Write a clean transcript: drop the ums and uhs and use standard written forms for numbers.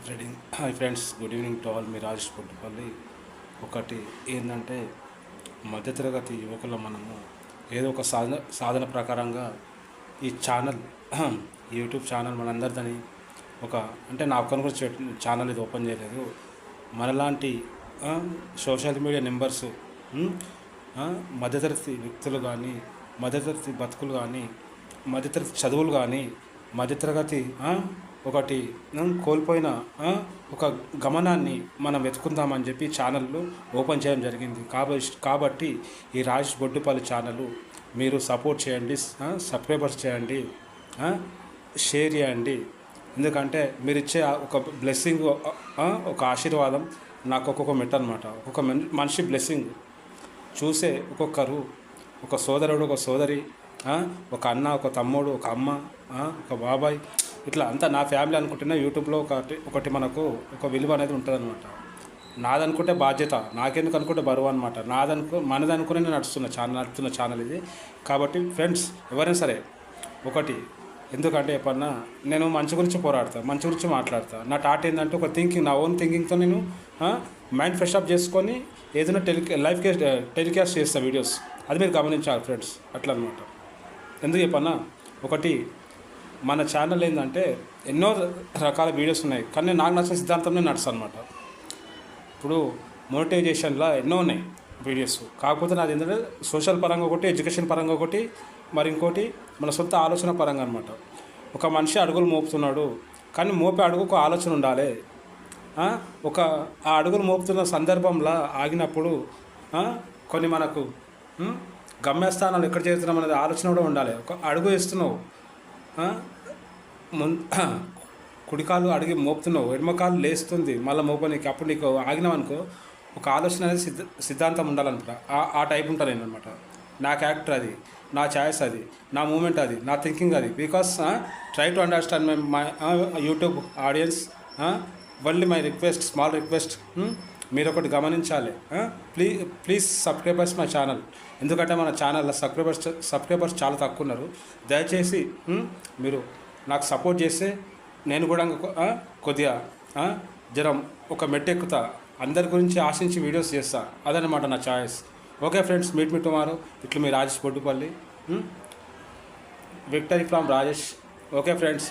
Hi friends, good evening to all. మీ రాజేష్ పొట్టుపల్లి. ఒకటి ఏంటంటే, మధ్యతరగతి యువకుల మనము ఏదో ఒక సాధన ప్రకారంగా ఈ ఛానల్ యూట్యూబ్ ఛానల్ మనందరిదని ఒక అంటే నా ఒక్కరి గురించి ఛానల్ ఇది ఓపెన్ చేయలేదు. మనలాంటి సోషల్ మీడియా నెంబర్స్, మధ్యతరగతి వ్యక్తులు కానీ, మధ్యతరగతి బతుకులు కానీ, మధ్యతరగతి చదువులు కానీ, మధ్యతరగతి ఒకటి కోల్పోయిన ఒక గమనాన్ని మనం వెతుకుందామని చెప్పి ఛానళ్ళు ఓపెన్ చేయడం జరిగింది. కాబట్టి ఈ రాజేష్ బొడ్డుపల్లి ఛానల్ మీరు సపోర్ట్ చేయండి, సబ్స్క్రైబర్స్ చేయండి, షేర్ చేయండి. ఎందుకంటే మీరు ఇచ్చే ఒక బ్లెస్సింగ్, ఒక ఆశీర్వాదం నాకు ఒక్కొక్క మెట్టు అనమాట. ఒక్కొక్క మనిషి బ్లెస్సింగ్ చూసే ఒక్కొక్కరు, ఒక సోదరుడు, ఒక సోదరి, ఒక అన్న, ఒక తమ్ముడు, ఒక అమ్మ, ఒక బాబాయ్, ఇట్లా అంతా నా ఫ్యామిలీ అనుకుంటున్నా. యూట్యూబ్లో ఒకటి మనకు ఒక విలువ అనేది ఉంటుంది అనమాట. నాదనుకుంటే బాధ్యత, నాకెందుకు అనుకుంటే బరువు అనమాట. మనదనుకునే నడుస్తున్న ఛానల్ ఇది. కాబట్టి ఫ్రెండ్స్, ఎవరైనా సరే ఒకటి, ఎందుకంటే ఎప్పుడన్నా నేను మంచి గురించి పోరాడతాను, మంచి గురించి మాట్లాడతాను. నా టాట్ ఏంటంటే ఒక థింకింగ్, నా ఓన్ థింకింగ్తో నేను మైండ్ ఫ్రెష్ అప్ చేసుకొని ఏదైనా లైవ్ టెలికాస్ట్ చేస్తాను వీడియోస్. అది మీరు గమనించాలి ఫ్రెండ్స్, అట్లా అనమాట. ఎందుకు చెప్పన్నా, ఒకటి మన ఛానల్ ఏంటంటే ఎన్నో రకాల వీడియోస్ ఉన్నాయి, కానీ నాకు నచ్చిన సిద్ధాంతంలో నడుస్తాను అనమాట. ఇప్పుడు మోనిటైజేషన్లో ఎన్నో ఉన్నాయి వీడియోస్. కాకపోతే నాది ఏంటంటే సోషల్ పరంగా ఒకటి, ఎడ్యుకేషన్ పరంగా ఒకటి, మరి ఇంకోటి మన సొంత ఆలోచన పరంగా అనమాట. ఒక మనిషి అడుగులు మోపుతున్నాడు, కానీ మోపే అడుగుకు ఆలోచన ఉండాలి. ఆ అడుగులు మోపుతున్న సందర్భంలో ఆగినప్పుడు కొన్ని మనకు గమ్యస్థానాలు ఎక్కడ చేరుతున్నాం అనేది ఆలోచన కూడా ఉండాలి. ఒక అడుగు వేస్తున్నావు, కుడికాలు అడిగి మోపుతున్నావు, ఎడమకాలు లేస్తుంది మళ్ళీ మోపనికి, అప్పుడు నీకు ఆగినామనుకో ఒక ఆలోచన అనేది సిద్ధాంతం ఉండాలనుకుంటా. ఆ టైప్ ఉంటాను నేను అనమాట. నా క్యారెక్టర్ అది, నా ఛాయిస్ అది, నా మూమెంట్ అది, నా థింకింగ్ అది. Because try to understand my YouTube audience. Only my request, small request, మీరు ఒకటి గమనించాలి. Please subscribers my channel. ఎందుకంటే మన ఛానల్లో సబ్స్క్రైబర్స్ చాలా తక్కువ ఉన్నారు. దయచేసి మీరు నాకు సపోర్ట్ చేస్తే నేను కూడా కొద్దిగా జరం ఒక మెట్టెక్కుతా, అందరి గురించి ఆశించి వీడియోస్ చేస్తా. అదనమాట నా choice. Okay friends, meet me tomorrow. ఇట్లా మీ Rajesh Boddupalli. Victory from Rajesh. Okay friends.